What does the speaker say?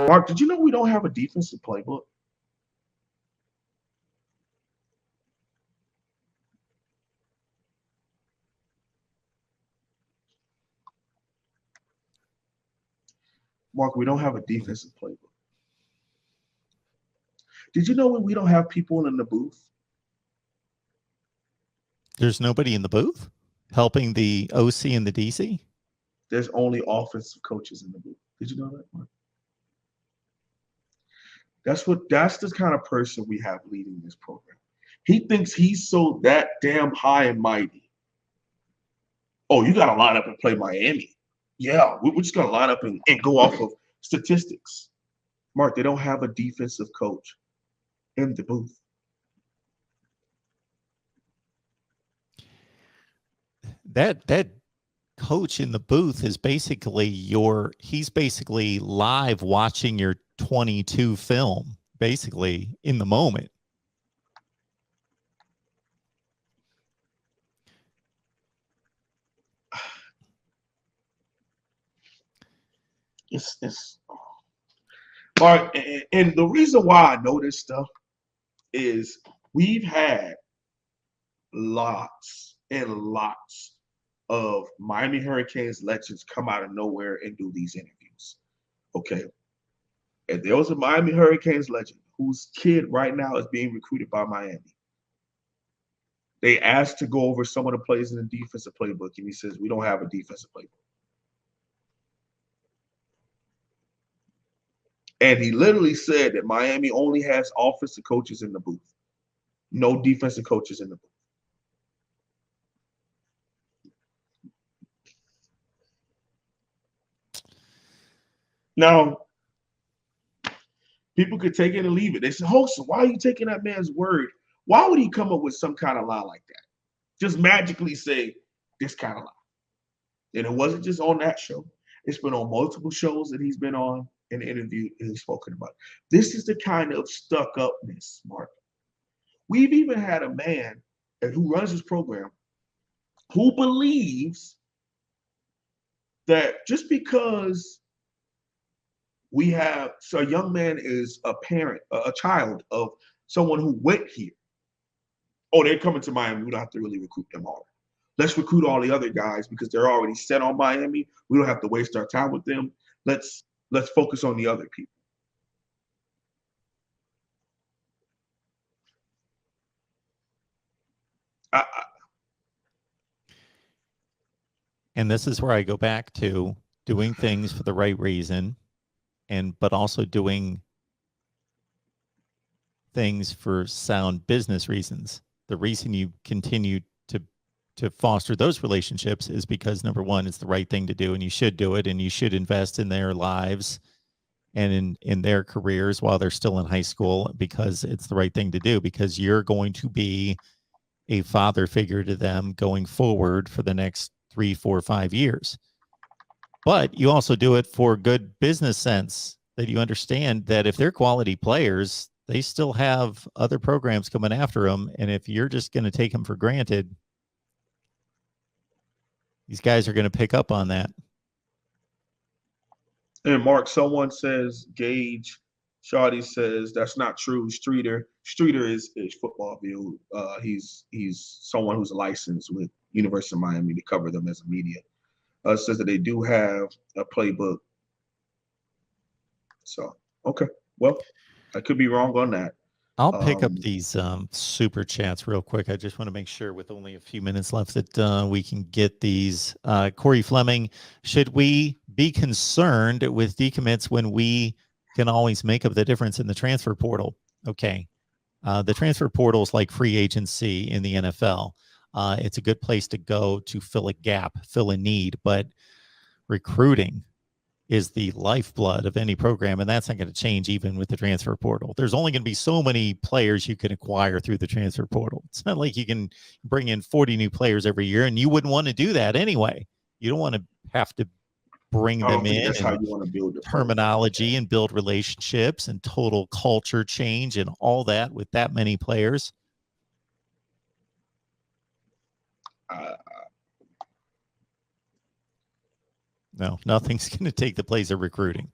Mark, did you know we don't have a defensive playbook? Mark, we don't have a defensive playbook. Did you know we don't have people in the booth? There's nobody in the booth helping the OC and the DC? There's only offensive coaches in the booth. Did you know that, Mark? That's the kind of person we have leading this program. He thinks he's so that damn high and mighty. Oh, you got to line up and play Miami. Yeah, we're just going to line up and go off of statistics. Mark, they don't have a defensive coach in the booth. That coach in the booth is basically he's basically live watching your 22 film, basically in the moment. It's Mark, and the reason why I know this stuff is we've had lots and lots of Miami Hurricanes legends come out of nowhere and do these interviews. Okay. And there was a Miami Hurricanes legend whose kid right now is being recruited by Miami. They asked to go over some of the plays in the defensive playbook, and he says, we don't have a defensive playbook. And he literally said that Miami only has offensive coaches in the booth, no defensive coaches in the booth. Now, people could take it and leave it. They say, Hosa, why are you taking that man's word? Why would he come up with some kind of lie like that? Just magically say this kind of lie. And it wasn't just on that show. It's been on multiple shows that he's been on and interviewed and he's spoken about. This is the kind of stuck-upness, Mark. We've even had a man who runs this program who believes that just because we have, so a young man is a parent, a child of someone who went here. Oh, they're coming to Miami. We don't have to really recruit them all. Let's recruit all the other guys because they're already set on Miami. We don't have to waste our time with them. Let's focus on the other people. And this is where I go back to doing things for the right reason, but also doing things for sound business reasons. The reason you continue to foster those relationships is because, number one, it's the right thing to do, and you should do it, and you should invest in their lives and in their careers while they're still in high school, because it's the right thing to do, because you're going to be a father figure to them going forward for the next 3, 4, 5 years. But you also do it for good business sense, that you understand that if they're quality players, they still have other programs coming after them. And if you're just going to take them for granted, these guys are going to pick up on that. And Mark, someone says, Gage, Shardy says, that's not true. Streeter is football view. He's someone who's licensed with University of Miami to cover them as a media. Says that they do have a playbook. So, okay. Well, I could be wrong on that. I'll pick up these super chats real quick. I just want to make sure, with only a few minutes left, that we can get these. Corey Fleming, should we be concerned with decommits when we can always make up the difference in the transfer portal? Okay. The transfer portal is like free agency in the NFL. It's a good place to go to fill a gap, fill a need, but recruiting is the lifeblood of any program, and that's not going to change even with the transfer portal. There's only going to be so many players you can acquire through the transfer portal. It's not like you can bring in 40 new players every year, and you wouldn't want to do that anyway. You don't want to have to bring them in. That's how you want to build terminology and build relationships and total culture change and all that with that many players. No, nothing's going to take the place of recruiting.